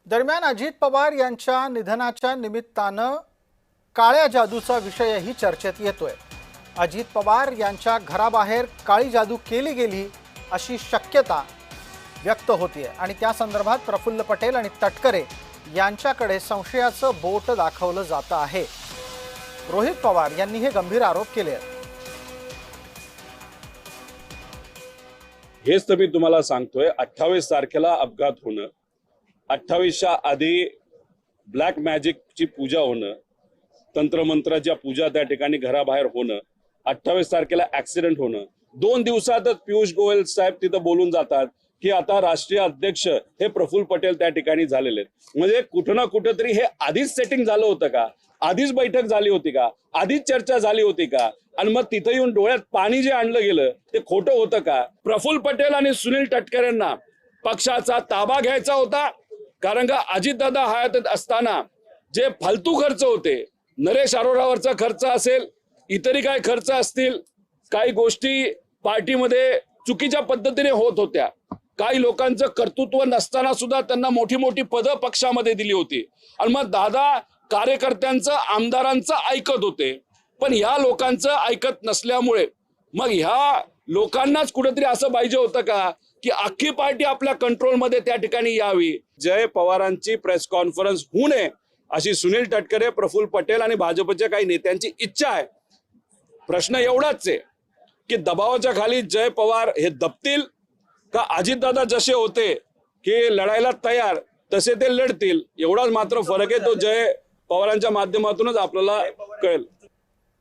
दरम्यान अजित पवार यांच्या निधनाच्या निमित्तानं काळ्या जादूचा विषयही चर्चेत येतोय। अजित पवार यांच्या घराबाहेर काळी जादू केली गेली अशी शक्यता व्यक्त होतीये आणि त्या संदर्भात प्रफुल्ल पटेल आणि तटकरे यांच्याकडे संशयाचं बोट दाखवलं जात आहे। रोहित पवार यांनी हे गंभीर आरोप केले आहेत। हेच तर मी तुम्हाला सांगतोय, 28 तारखेला अपघात होणं, 28च्या आधी ब्लॅक मॅजिकची पूजा होणं, तंत्रमंत्राच्या पूजा त्या ठिकाणी घराबाहेर होणं, 28 तारखेला ऍक्सिडेंट होणं, 2 दिवसातच पियुष गोयल साहेब तिथं बोलून जातात की आता राष्ट्रीय अध्यक्ष हे प्रफुल्ल पटेल त्या ठिकाणी झालेले आहेत। म्हणजे कुठं ना कुठंतरी हे आधीच सेटिंग झालं होतं का? आधीच बैठक झाली होती का? आधीच चर्चा झाली होती का? आणि मग तिथं येऊन डोळ्यात पाणी जे आणलं गेलं ते खोटं होतं का? प्रफुल्ल पटेल आणि सुनील तटकरेंना पक्षाचा ताबा घ्यायचा होता, कारण का अजितदादा हयात असताना जे फालतू खर्च होते, नरेश अरोरावरचा खर्च असेल, इतरही काही खर्च असतील, काही गोष्टी पार्टीमध्ये चुकीच्या पद्धतीने होत होत्या, काही लोकांचं कर्तृत्व नसताना सुद्धा त्यांना मोठी मोठी पदं पक्षामध्ये दिली होती आणि मग दादा कार्यकर्त्यांचं आमदारांचं ऐकत होते, पण ह्या लोकांचं ऐकत नसल्यामुळे मग ह्या लोकांनाच कुठेतरी असं पाहिजे होतं का की अख्खी पार्टी आपल्या कंट्रोलमध्ये त्या ठिकाणी यावी। जय पवारांची प्रेस कॉन्फरन्स होऊ नये अशी सुनील तटकरे, प्रफुल्ल पटेल आणि भाजपच्या काही नेत्यांची इच्छा आहे। प्रश्न एवढाच आहे की दबावाच्या खाली जय पवार हे दबतील का अजितदादा जसे होते की लढायला तयार तसे ते लढतील, एवढाच मात्र फरक आहे। तो जय पवारांच्या माध्यमातूनच आपल्याला कळेल।